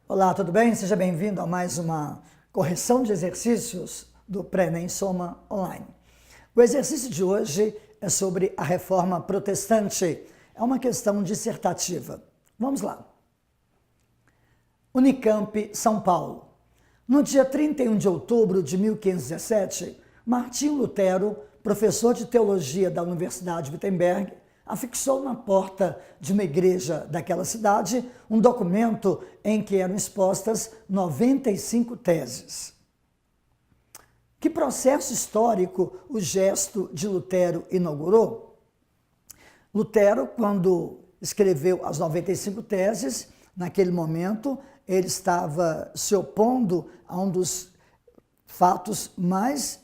Olá, tudo bem? Seja bem-vindo a mais uma correção de exercícios do Pré-ENEM Soma Online. O exercício de hoje é sobre a Reforma Protestante. É uma questão dissertativa. Vamos lá. Unicamp, São Paulo. No dia 31 de outubro de 1517, Martinho Lutero, professor de teologia da Universidade de Wittenberg, afixou na porta de uma igreja daquela cidade um documento em que eram expostas 95 teses. Que processo histórico o gesto de Lutero inaugurou? Lutero, quando escreveu as 95 teses, naquele momento ele estava se opondo a um dos fatos mais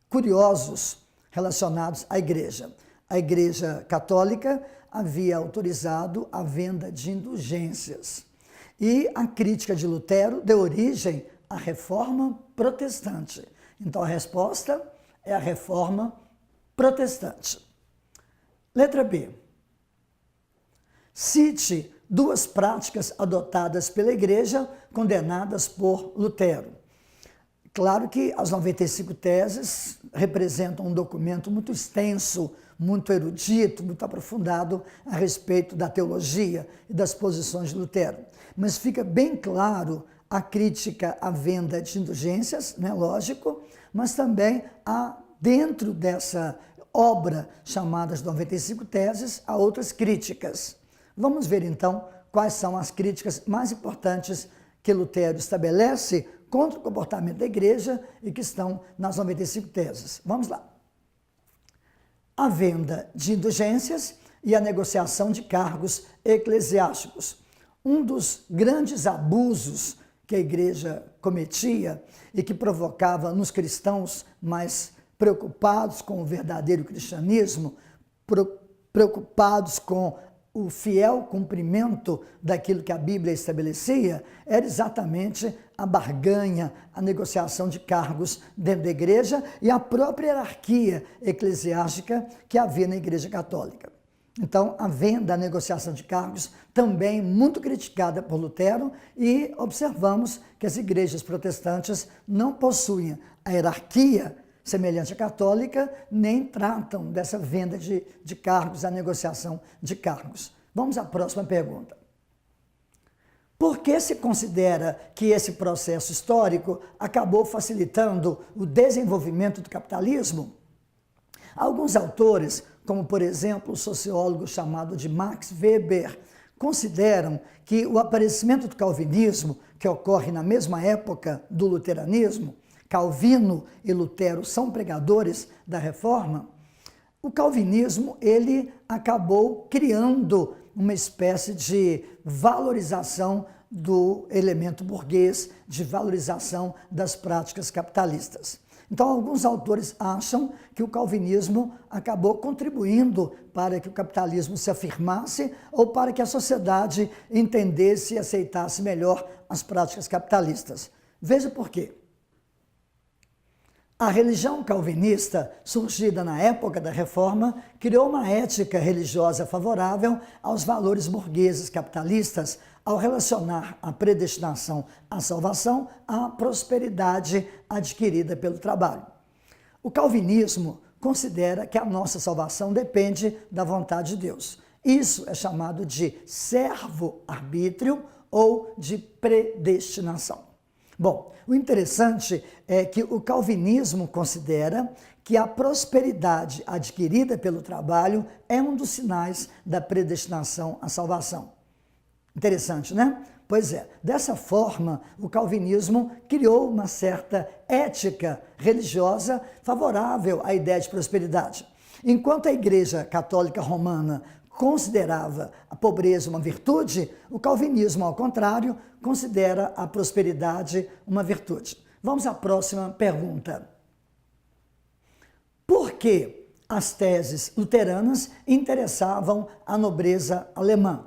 curiosos relacionados à igreja. A Igreja Católica havia autorizado a venda de indulgências. E a crítica de Lutero deu origem à Reforma Protestante. Então, a resposta é a Reforma Protestante. Letra B. Cite duas práticas adotadas pela Igreja condenadas por Lutero. Claro que as 95 teses representam um documento muito extenso, muito erudito, muito aprofundado a respeito da teologia e das posições de Lutero. Mas fica bem claro a crítica à venda de indulgências, né, lógico, mas também há, dentro dessa obra chamada as 95 teses, há outras críticas. Vamos ver então quais são as críticas mais importantes que Lutero estabelece contra o comportamento da igreja e que estão nas 95 teses. Vamos lá. A venda de indulgências e a negociação de cargos eclesiásticos. Um dos grandes abusos que a igreja cometia e que provocava nos cristãos mais preocupados com o verdadeiro cristianismo, preocupados com o fiel cumprimento daquilo que a Bíblia estabelecia, era exatamente a barganha, a negociação de cargos dentro da igreja e a própria hierarquia eclesiástica que havia na Igreja Católica. Então, a venda, a negociação de cargos, também muito criticada por Lutero, e observamos que as igrejas protestantes não possuem a hierarquia semelhante à católica, nem tratam dessa venda de cargos, a negociação de cargos. Vamos à próxima pergunta. Por que se considera que esse processo histórico acabou facilitando o desenvolvimento do capitalismo? Alguns autores, como por exemplo o sociólogo chamado de Max Weber, consideram que o aparecimento do calvinismo, que ocorre na mesma época do luteranismo, Calvino e Lutero são pregadores da reforma, o calvinismo ele acabou criando uma espécie de valorização do elemento burguês, de valorização das práticas capitalistas. Então, alguns autores acham que o calvinismo acabou contribuindo para que o capitalismo se afirmasse ou para que a sociedade entendesse e aceitasse melhor as práticas capitalistas. Veja por quê. A religião calvinista, surgida na época da Reforma, criou uma ética religiosa favorável aos valores burgueses capitalistas ao relacionar a predestinação à salvação à prosperidade adquirida pelo trabalho. O calvinismo considera que a nossa salvação depende da vontade de Deus. Isso é chamado de servo-arbítrio ou de predestinação. Bom, o interessante é que o calvinismo considera que a prosperidade adquirida pelo trabalho é um dos sinais da predestinação à salvação. Interessante, né? Pois é, dessa forma, o calvinismo criou uma certa ética religiosa favorável à ideia de prosperidade. Enquanto a Igreja Católica Romana considerava a pobreza uma virtude, o calvinismo, ao contrário, considera a prosperidade uma virtude. Vamos à próxima pergunta. Por que as teses luteranas interessavam a nobreza alemã?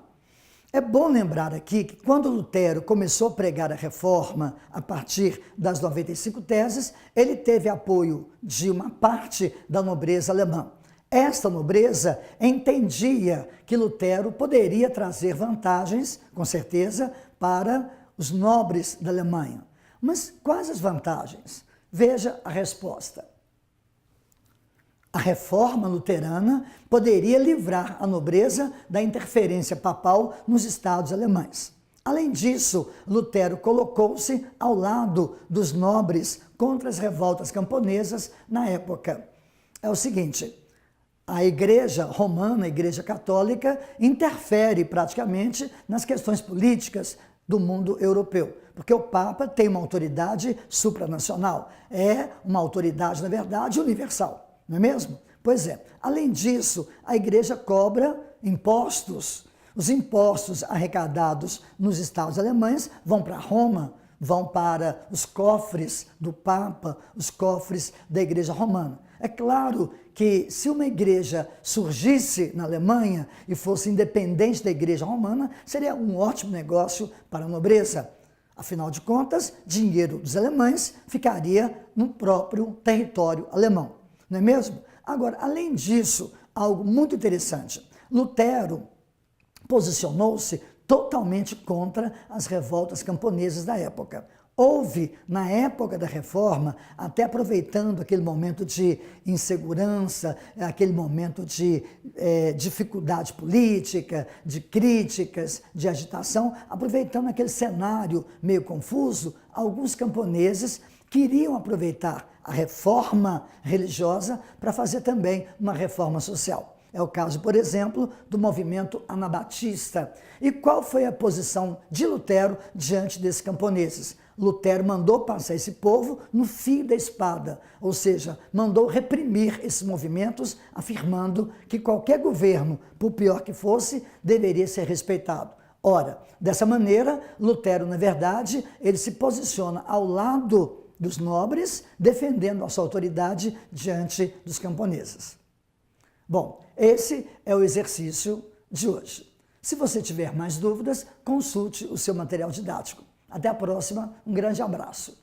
É bom lembrar aqui que quando Lutero começou a pregar a reforma a partir das 95 teses, ele teve apoio de uma parte da nobreza alemã. Esta nobreza entendia que Lutero poderia trazer vantagens, com certeza, para os nobres da Alemanha. Mas quais as vantagens? Veja a resposta. A reforma luterana poderia livrar a nobreza da interferência papal nos estados alemães. Além disso, Lutero colocou-se ao lado dos nobres contra as revoltas camponesas na época. É o seguinte, a Igreja Romana, a Igreja Católica, interfere praticamente nas questões políticas do mundo europeu, porque o Papa tem uma autoridade supranacional, é uma autoridade, na verdade, universal, não é mesmo? Pois é, além disso, a Igreja cobra impostos. Os impostos arrecadados nos estados alemães vão para Roma, vão para os cofres do Papa, os cofres da Igreja Romana. É claro que se uma igreja surgisse na Alemanha e fosse independente da Igreja Romana, seria um ótimo negócio para a nobreza. Afinal de contas, dinheiro dos alemães ficaria no próprio território alemão, não é mesmo? Agora, além disso, algo muito interessante, Lutero posicionou-se totalmente contra as revoltas camponesas da época. Houve, na época da Reforma, até aproveitando aquele momento de insegurança, aquele momento de dificuldade política, de críticas, de agitação, aproveitando aquele cenário meio confuso, alguns camponeses queriam aproveitar a reforma religiosa para fazer também uma reforma social. É o caso, por exemplo, do movimento anabatista. E qual foi a posição de Lutero diante desses camponeses? Lutero mandou passar esse povo no fio da espada, ou seja, mandou reprimir esses movimentos, afirmando que qualquer governo, por pior que fosse, deveria ser respeitado. Ora, dessa maneira, Lutero, na verdade, ele se posiciona ao lado dos nobres, defendendo a sua autoridade diante dos camponeses. Bom, esse é o exercício de hoje. Se você tiver mais dúvidas, consulte o seu material didático. Até a próxima, um grande abraço.